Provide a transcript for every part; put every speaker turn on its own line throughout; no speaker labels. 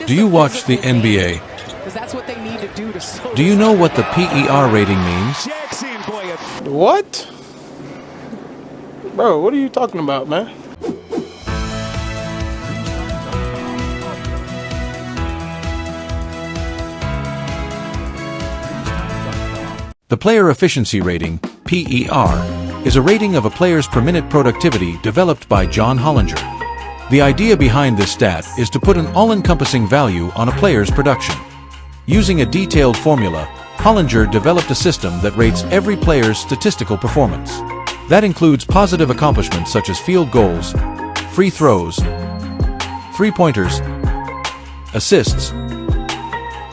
Do you watch the NBA? Do you know what the PER rating means?
What? Bro, what are you talking about, man?
The Player Efficiency Rating, PER, is a rating of a player's per-minute productivity developed by John Hollinger. The idea behind this stat is to put an all-encompassing value on a player's production. Using a detailed formula, Hollinger developed a system that rates every player's statistical performance. That includes positive accomplishments such as field goals, free throws, three-pointers, assists,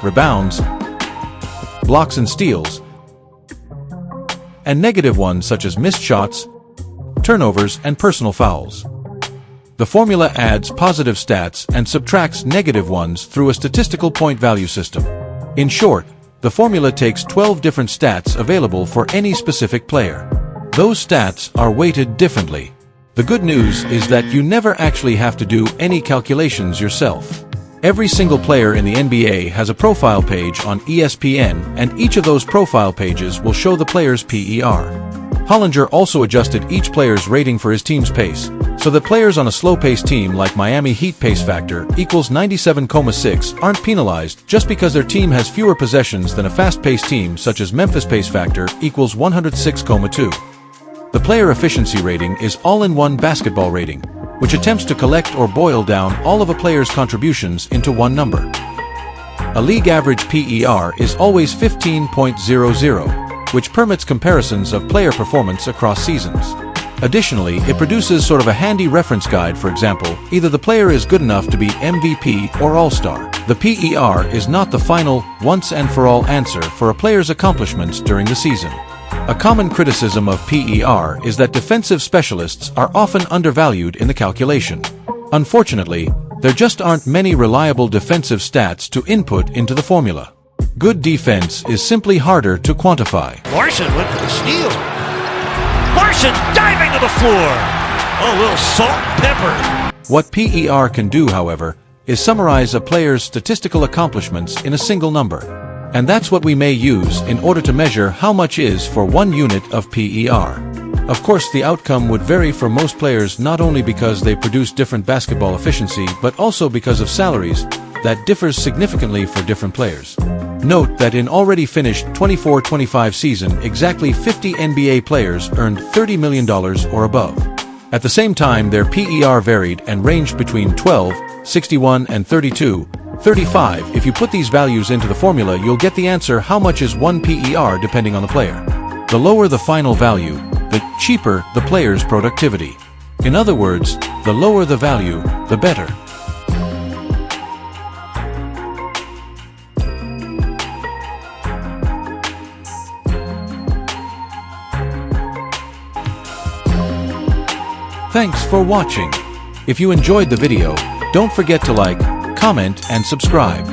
rebounds, blocks and steals, and negative ones such as missed shots, turnovers, and personal fouls. The formula adds positive stats and subtracts negative ones through a statistical point value system. In short, the formula takes 12 different stats available for any specific player. Those stats are weighted differently. The good news is that you never actually have to do any calculations yourself. Every single player in the NBA has a profile page on ESPN, and each of those profile pages will show the player's PER. Hollinger also adjusted each player's rating for his team's pace, so that players on a slow-paced team like Miami Heat pace factor equals 97.6 aren't penalized just because their team has fewer possessions than a fast-paced team such as Memphis pace factor equals 106.2. The player efficiency rating is all-in-one basketball rating, which attempts to collect or boil down all of a player's contributions into one number. A league average PER is always 15.00, which permits comparisons of player performance across seasons. Additionally, it produces sort of a handy reference guide. For example, either the player is good enough to be MVP or All-Star. The PER is not the final, once-and-for-all answer for a player's accomplishments during the season. A common criticism of PER is that defensive specialists are often undervalued in the calculation. Unfortunately, there just aren't many reliable defensive stats to input into the formula. Good defense is simply harder to quantify.
Larson went for the steal. Larson diving to the floor. Oh, a little salt and pepper.
What PER can do, however, is summarize a player's statistical accomplishments in a single number. And that's what we may use in order to measure how much is for 1 unit of PER. Of course, the outcome would vary for most players, not only because they produce different basketball efficiency, but also because of salaries that differs significantly for different players. Note that in already finished 24-25 season, exactly 50 NBA players earned $30 million or above. At the same time, their PER varied and ranged between 12, 61, and 32.35. If you put these values into the formula, you'll get the answer how much is 1 PER depending on the player. The lower the final value, the cheaper the player's productivity. In other words, the lower the value, the better. Thanks for watching. If you enjoyed the video, don't forget to like, comment, and subscribe.